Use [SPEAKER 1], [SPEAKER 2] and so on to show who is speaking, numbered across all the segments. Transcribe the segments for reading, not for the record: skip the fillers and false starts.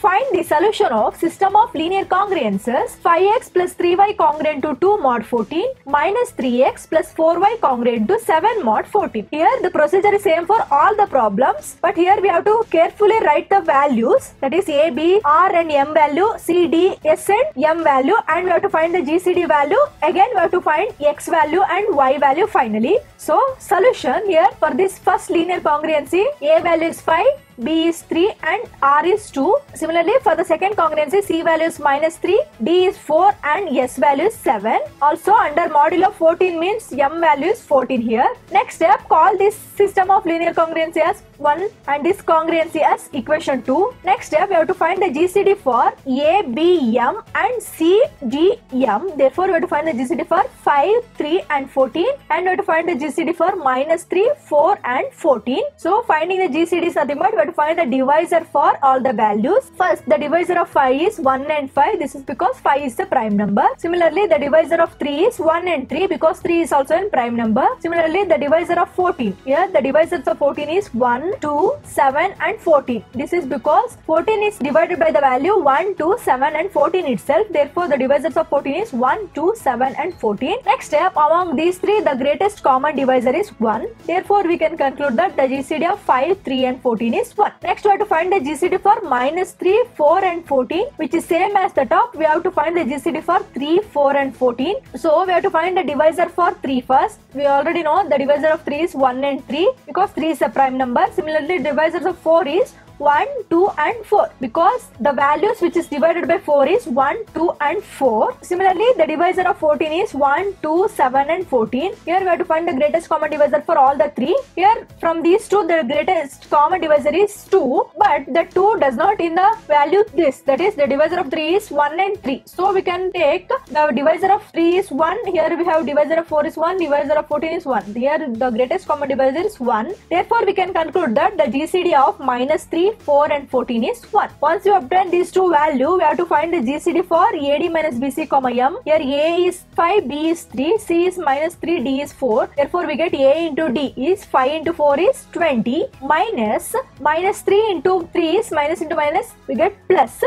[SPEAKER 1] Find the solution of system of linear congruences 5x plus 3y congruent to 2 mod 14 minus 3x plus 4y congruent to 7 mod 14. Here the procedure is same for all the problems, but here we have to carefully write the values, that is a, b, r and m value, c, d, s and m value, and we have to find the GCD value. Again we have to find x value and y value finally. So solution here for this first linear congruency, a value is 5, b is 3 and r is 2. Similarly for the second congruency, c value is minus 3, d is 4 and s value is 7. Also under modulo 14 means m value is 14 here. Next step, call this system of linear congruency as 1 and this congruency as equation 2. Next step, we have to find the GCD for a, b, m and c, d, m. Therefore we have to find the GCD for 5, 3 and 14, and we have to find the GCD for minus 3, 4 and 14. So finding the GCDs are the mode, we have to find the divisor for all the values. First, the divisor of 5 is 1 and 5. This is because 5 is the prime number. Similarly, the divisor of 3 is 1 and 3 because 3 is also in prime number. Similarly, the divisor of 14. Here, the divisors of 14 is 1, 2, 7 and 14. This is because 14 is divided by the value 1, 2, 7 and 14 itself. Therefore, the divisors of 14 is 1, 2, 7 and 14. Next step, among these three, the greatest common divisor is 1. Therefore, we can conclude that the GCD of 5, 3 and 14 is 1. Next, we have to find the GCD for minus 3, 4 and 14, which is same as the top. We have to find the GCD for 3, 4 and 14. So, we have to find the divisor for 3 first. We already know the divisor of 3 is 1 and 3 because 3 is a prime number. Similarly, divisors of 4 is 1, 2 and 4 because the values which is divided by 4 is 1, 2 and 4. Similarly, the divisor of 14 is 1, 2, 7 and 14. Here we have to find the greatest common divisor for all the three. Here from these two, the greatest common divisor is 2, but the 2 does not in the value this, that is the divisor of 3 is 1 and 3. So we can take the divisor of 3 is 1. Here we have divisor of 4 is 1, divisor of 14 is 1. Here the greatest common divisor is 1. Therefore we can conclude that the GCD of minus 3, 4 and 14 is 1. Once you obtain these two values, we have to find the GCD for AD minus BC comma M. Here A is 5, B is 3, C is minus 3, D is 4. Therefore we get A into D is 5 into 4 is 20 minus 3 into 3 is minus into minus, we get plus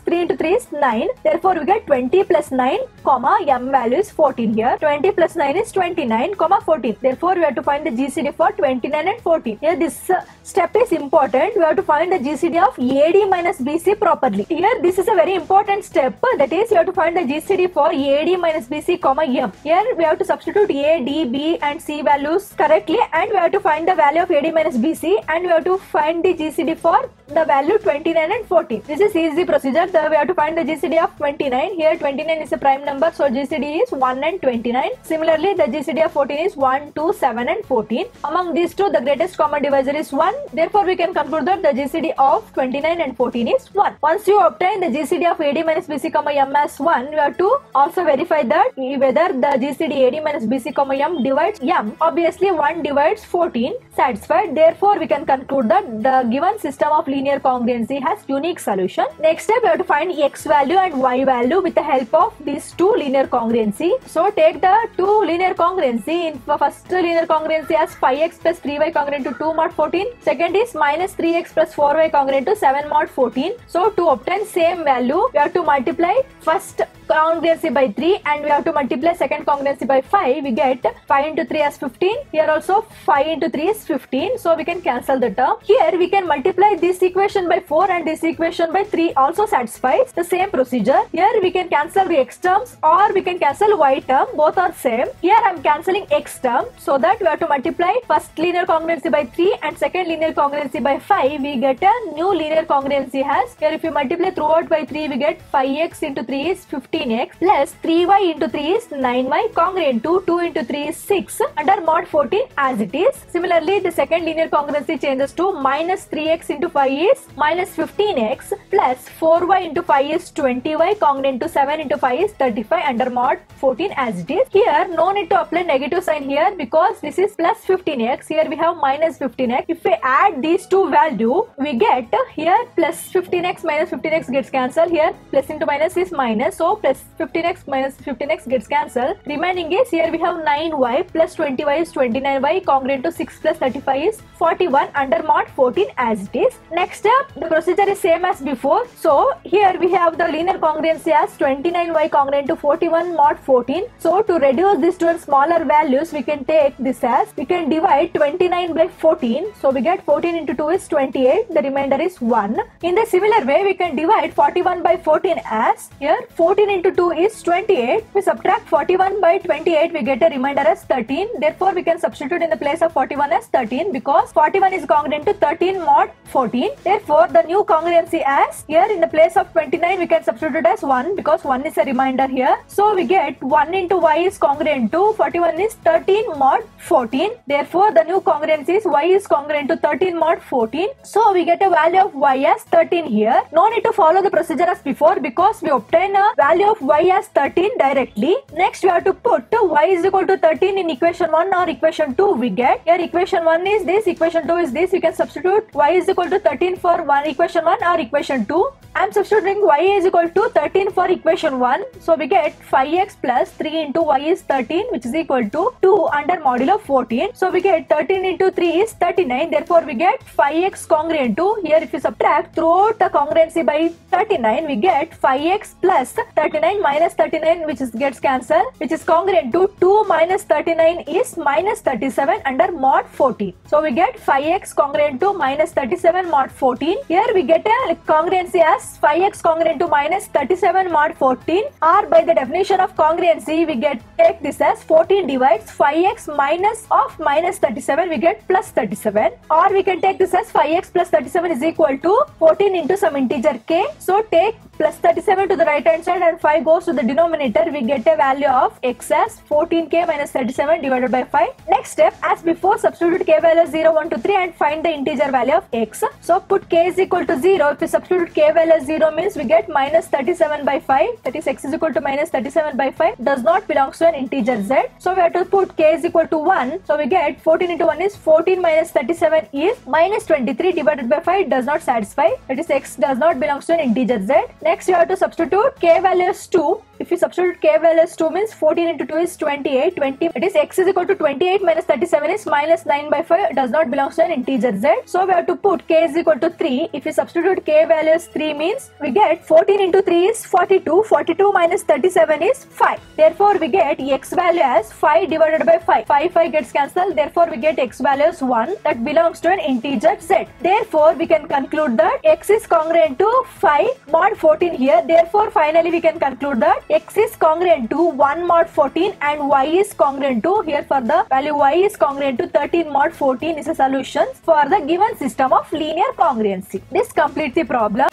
[SPEAKER 1] 3 into 3 is 9. Therefore we get 20 plus 9 comma M value is 14 here. 20 plus 9 is 29 comma 14. Therefore we have to find the GCD for 29 and 14. Here this step is important. We have to find the GCD of AD minus BC properly. Here this is a very important step, that is you have to find the GCD for AD minus BC comma M. Here we have to substitute A, D, B and C values correctly, and we have to find the value of AD minus BC, and we have to find the GCD for the value 29 and 14. This is easy procedure. We have to find the GCD of 29. Here 29 is a prime number, so GCD is 1 and 29. Similarly, the GCD of 14 is 1, 2, 7 and 14. Among these two, the greatest common divisor is 1. Therefore, we can conclude that the GCD of 29 and 14 is 1. Once you obtain the GCD of AD minus BC comma M as 1, you have to also verify that whether the GCD AD minus BC comma M divides M. Obviously, 1 divides 14. Satisfied. Therefore, we can conclude that the given system of linear congruency has unique solution. Next step, we have to find x value and y value with the help of these two linear congruency. So take the two linear congruency. In first linear congruency as 5x plus 3y congruent to 2 mod 14. Second is minus 3x plus 4y congruent to 7 mod 14. So to obtain same value, we have to multiply first congruency by 3 and we have to multiply second congruency by 5. We get 5 into 3 as 15. Here also 5 into 3 is 15. So we can cancel the term. Here we can multiply this equation by 4 and this equation by 3 also satisfies the same procedure. Here we can cancel the x terms or we can cancel y term. Both are same. Here I am cancelling x term so that we have to multiply first linear congruency by 3 and second linear congruency by 5. We get a new linear congruency has. Here if you multiply throughout by 3, we get 5x into 3 is 15x plus 3y into 3 is 9y congruent to 2 into 3 is 6 under mod 14 as it is. Similarly, the second linear congruency changes to minus 3x into 5 is minus 15x plus 4y into 5 is 20y congruent to 7 into 5 is 35 under mod 14 as it is. Here no need to apply negative sign here because this is plus 15x. Here we have minus 15x. If we add these two value, we get here plus 15x minus 15x gets cancelled. Here plus into minus is minus. So plus 15x minus 15x gets cancelled. Remaining is here we have 9y plus 20y is 29y congruent to 6 plus 35 is 41 under mod 14 as it is. Next step, the procedure is same as before. So here we have the linear congruency as 29y congruent to 41 mod 14. So to reduce this to smaller values, we can take this as, we can divide 29 by 14. So we get 14 into 2 is 28. The remainder is 1. In the similar way, we can divide 41 by 14 as, here 14 into 2 is 28. We subtract 41 by 28, we get a remainder as 13. Therefore, we can substitute in the place of 41 as 13 because 41 is congruent to 13 mod 14. Therefore, the new congruency as, here in the place of 29, we can substitute as 1 because 1 is a remainder here. So we get 1 into y is congruent to 41 is 13 mod 14. Therefore, the new congruency is y is congruent to 13 mod 14. So we get a value of y as 13 here. No need to follow the procedure as before because we obtain a value of y as 13 directly. Next, we have to put y is equal to 13 in equation 1 or equation 2 we get. Here equation 1 is this, equation 2 is this. We can substitute y is equal to 13 for equation 1 or equation 2. I am substituting y is equal to 13 for equation 1. So we get 5x plus 3 into y is 13 which is equal to 2 under modulo 14. So we get 13 into 3 is 39. Therefore we get 5x congruent to, here if you subtract throughout the congruency by 39, we get 5x plus 39 minus 39 which is gets cancelled, which is congruent to 2 minus 39 is minus 37 under mod 14. So we get 5x congruent to minus 37 mod 14. Here we get a congruency as 5x congruent to minus 37 mod 14, or by the definition of congruency we get, take this as 14 divides 5x minus of minus 37, we get plus 37, or we can take this as 5x plus 37 is equal to 14 into some integer k. So take plus 37 to the right hand side and 5 goes to the denominator, we get a value of x as 14k minus 37 divided by 5. Next step, as before, substitute k values 0, 1 to 3 and find the integer value of x. So put k is equal to 0. If we substitute k value 0 means we get minus 37 by 5, that is x is equal to minus 37 by 5 does not belongs to an integer z. So we have to put k is equal to 1. So we get 14 into 1 is 14 minus 37 is minus 23 divided by 5 does not satisfy, that is x does not belongs to an integer z. Next, you have to substitute k value is 2. If you substitute k value as 2 means 14 into 2 is 28. 20, it is x is equal to 28 minus 37 is minus 9 by 5 does not belong to an integer z. So we have to put k is equal to 3. If you substitute k value as 3 means we get 14 into 3 is 42. 42 minus 37 is 5. Therefore we get x value as 5 divided by 5. 5 gets cancelled. Therefore we get x value as 1 that belongs to an integer z. Therefore we can conclude that x is congruent to 5 mod 14 here. Therefore finally we can conclude that x is congruent to 1 mod 14 and y is congruent to, here for the value y is congruent to 13 mod 14 is a solution for the given system of linear congruency. This completes the problem.